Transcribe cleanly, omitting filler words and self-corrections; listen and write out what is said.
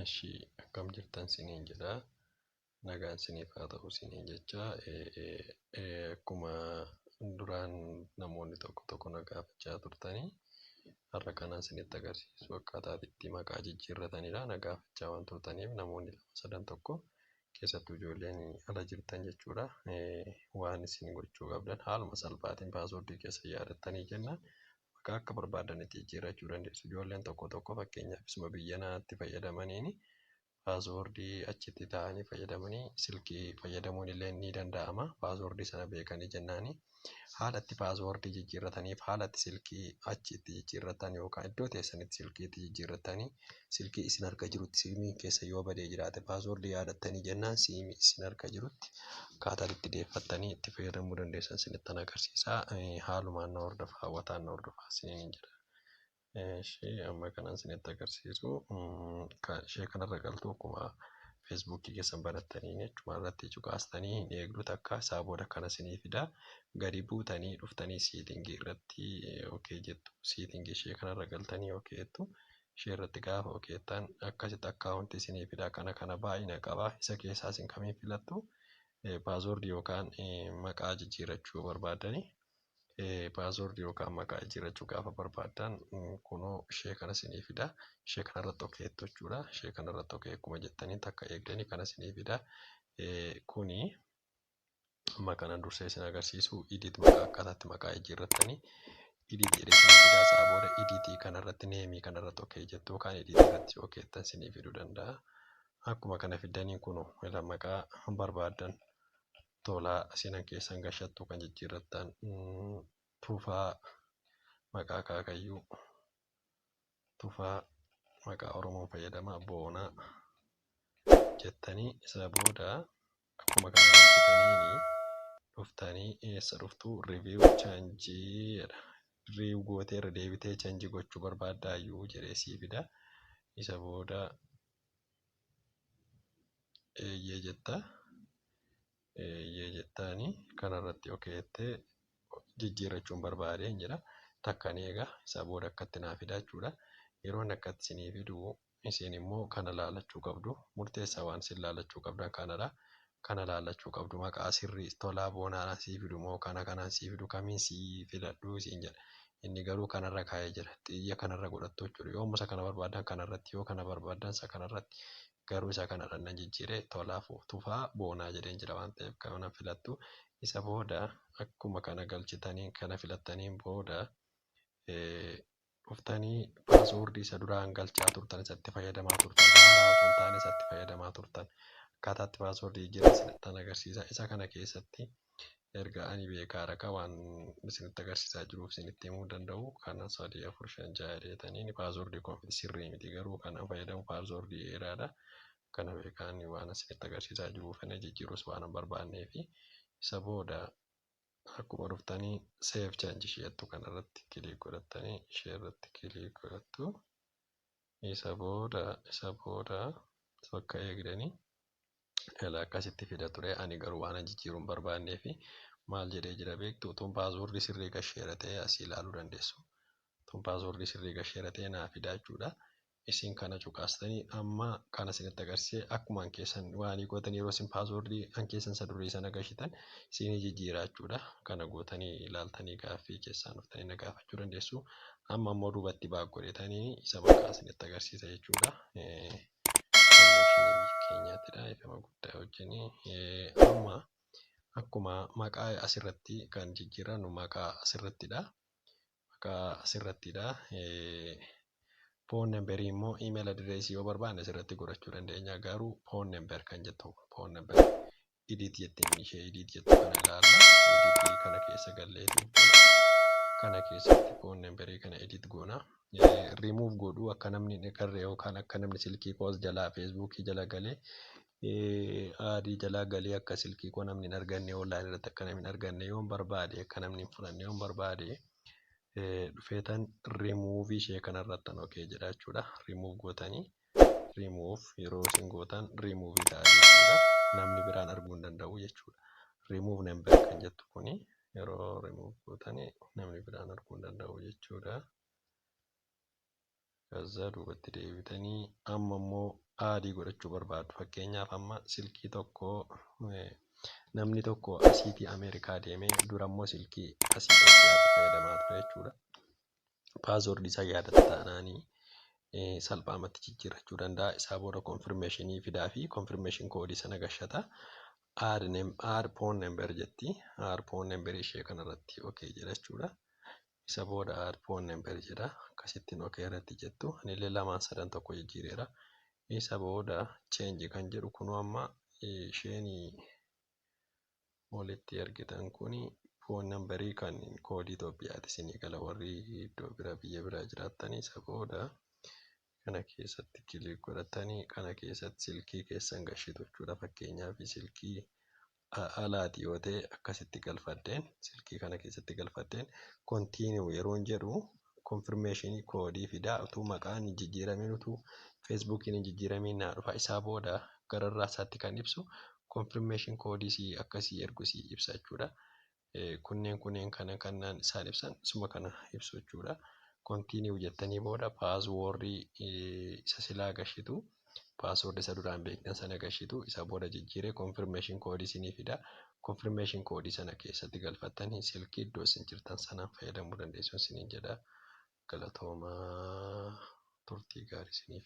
Ishii akkam jirtan siniin jedha. Nagaan siniif haa ta'u siniin jecha akkuma duraan namoonni tokko tokko na gaafachaa turtanii har'a kanaan sinitti agarsiisu akkaataa itti maqaa jijjiirratanidha. Na gaafachaa waan turtaniif namoonni lama sadan tokko keessattuu ijoolleen ala jirtan jechuudha. Waan isin gochuu qabdan haaluma salphaatiin paaswoordii keessa yaadattanii jennaan maqaa akka barbaadanitti jijjiirrachuu dandeessu. Ijoolleen tokko tokko fakkeenyaaf isuma biyya naatti fayyadamaniini paaswoordii achitti taa'anii fayyadamanii silkii fayyadamuun illee ni danda'ama. Paaswoordii sana beekanii jennaani haala itti paaswoordii jijjiirrataniif haala itti silkii achitti jijjiirratan yookaan iddoo teessanitti silkiitti jijjiirratanii silkii isin harka jirutti siimii keessa yoo badee jiraate paaswoordii yaadattanii jennaan siimii isin harka jirutti akkaataa itti deeffattanii itti fayyadamuu dandeessan sinittan agarsiisa. Haalumaan na hordofaa hawwataan na hordofaa siniin jedha. Ishee amma kanan isinitti agarsiisu ishee kanarra galtu akkuma feesbuukii keessan barattanii jechuudha irratti cuqaastanii hin eegdu takka isaa booda kana isinii fida gadi buutanii dhuftanii siitingii irratti okee jettu siitingii ishee kanarra galtanii okee jettu ishee irratti gaafa okeettan akkasitti akkaawuntii isinii fida kana baay'ina qaba isa keessaa isin kamiin filattu paaswoordii yookaan maqaa jijjiirrachuu barbaadanii paaswoordii yookaan maqaa jijjiirrachuu gaafa barbaadan kunoo ishee kana isinii fida. Ishee kanarratti okeettu jechuudha. Ishee kanarratti okee akkuma jettanii takka eegdanii kana isinii fida. Kuni amma kanan dursee isin agarsiisu idit maqaa akkaataatti maqaa jijjiirrattanii idit jedhee isinii fida. Isaa booda iditii kanarratti neemii kanarratti okee jettu yookaan idit irratti okeettan isinii fiduu danda'a. Akkuma kana fiddanii kunoo maqaa barbaadan tolaa isinan keessan gashattu kan jijjiirrattan Tufaa maqaa Kaakayyuu Tufaa maqaa Oromoon fayyadama Boonaa jettanii isa booda akkuma kana hojjetanii dhuftanii eessa dhuftu riiviyuu chaanjii jedha. Riiviyuu gootee irra deebitee chaanjii gochuu barbaaddaayyuu jedhee sii fida. Isa booda eeyyee jetta. Eeyyee jettaanii kanarratti okeettee jijjiirrachuun barbaadeen jedha. Takkan eega isa booda akkatti naa fida jechuudha. Yeroo inni akkatti isinii fidu isin immoo kana laalachuu qabdu. Murteessaa waan isin laalachuu qabdan kanadha. Kana laalachuu qabdu maqaa sirrii tolaa boonaa sii fidu moo kanaan sii fidu kamiin sii filadhu siin jedha. Inni garuu kanarra kaa'ee jira. Xiyya kanarra godhattu jechuudha. Yoommoo isa kana barbaadan kanarratti yoo kana barbaadan isa kanarratti garuu isa kanarra nan jijjiiree tolaafu Tufaa Boonaa jedheen jira waan ta'eef kana filattu. Isa booda akkuma kana galchitanii kana filattaniin booda dhuftanii paaswoordii isa duraan galchaa turtan isatti fayyadamaa turtan haaraa osoo hin taane isatti fayyadamaa turtan akkaataatti paaswoordii jijjiiran isinitti agarsiisa. Isa kana keessatti erga ani beekaa raqa waan isinitti agarsiisaa jiruuf isinitti himuu danda'u kana 3 4 5 6 jedhanii paaswoordii koon sirrii miti garuu kana fayyadamu paaswoordii dheeraadha. Kana beekaan waan isinitti agarsiisaa jiruuf kana jijjiirus waan hin barbaannee fi isa booda akkuma dhuftanii seef chaanjii isheettu kanarratti kiliik godhattanii ishee irratti kiliik godhattu. Isa booda bakka eegdanii akkasitti fida ture. Ani garuu waan jijjiiruun barbaannee fi maal jedhee jira beektu utuun paaswoordii sirrii gasheera ta'e asii ilaaluu dandeessu. Utuun paaswoordii sirrii gasheera ta'e naa fidaa jechuudha. Isin kana cuqaastanii amma kana isinitti agarsiisee akkuma keessan waanii gootanii yeroo isin paaswoordii keessan isa durii sana gashitan isinii jijjiiraa jechuudha. Kana gootanii ilaaltanii gaaffii keessaan dhuftanii na gaafachuu dandeessu. Amma immoo duubatti baak godhatanii isa maqaa isinitti agarsiisa jechuudha. Keenyaatidha ifama guddaa wajjinii amma akkuma maqaa asirratti kan jijjiirannu maqaa asirrattidha. Maqaa asirrattidha. Foon nambarii immoo iimeeyil adireesii yoo barbaanne asirratti godhachuu dandeenya. Garuu foon nambar kan jettu foon nambar idit jettiin ishee idit jettu kana ilaalla. Iditii kana keessa galleetii kana keessatti foon nambarii kana idit goona. Rimuuf godhuu akka namni qarree yookaan akka namni silkii koos jalaa feesbuukii jala galee adii jalaa galee akka silkii koo namni hin arganne onlaayinii irratti akka namni hin arganne yoo barbaade akka namni hin fudhanne yoo barbaade dhufeetan rimuuvii ishee kanarratti okee jedha jechuudha. Rimuuf gootanii rimuuf yeroo isin gootan rimuuvii ta'a jechuudha. Namni biraan arguu hin danda'u jechuudha. Rimuuf nambar kan jettu kuni yeroo rimuuf gootanii namni biraan arguu hin danda'u jechuudha. Kaza duubatti deebitanii amma immoo aadii godhachuu barbaadu. Fakkeenyaaf amma silkii tokko namni tokko asiitii Ameerikaa deemee durammoo silkii asii Itoophiyaatti fayyadamaa ture jechuudha. Paaswoordii isaa yaadata taanaanii salphaamatti jijjiirrachuu danda'a. Isaa booda konfirmeeshinii fidaa fi konfirmeeshin koodii sana gashata. Add phone number jetti. Add phone number ishee kanarratti okay jedha jechuudha. Isa booda add phone number jedha. Akkasittiin okay irratti jettu. Anillee lamaan sadan tokko jijjiireera. Isa booda change kan jedhu kunuu amma isheen walitti argitan kuni phone numberii kan koodii Itoophiyaati isinii gala warri iddoo biyya biraa jiraatanii. Isa booda kana keessatti kilik godhatanii kana keessatti silkii keessan gashitu jechuudha. Fakkeenyaaf silkii alaati yoo ta'e akkasitti galfadheen silkii kana keessatti galfadheen continue yeroon jedhu konfirmeeshinii koodii fidaa utuu maqaan hin jijjiiramin utuu feesbuukiin hin jijjiiramin naa dhufa. Isaa booda gararraa isaatti kan ibsu konfirmeeshin koodii akkasii ergusii ibsa jechuudha. Kunneen kanaan isaan ibsan suma kana ibsu jechuudha. Continue jettanii booda paaswoordii isa silaa gashitu paaswoordii isa duraan beektan sana gashitu isa booda jijjiiree konfirmeeshin koodii isinii fida. Konfirmeeshin koodii sana keessatti galfattanii silkii iddoo isin jirtan sanaan fayyadamuu dandeessu isiniin jedha. Galatoomaa turtii gaarii isiniif.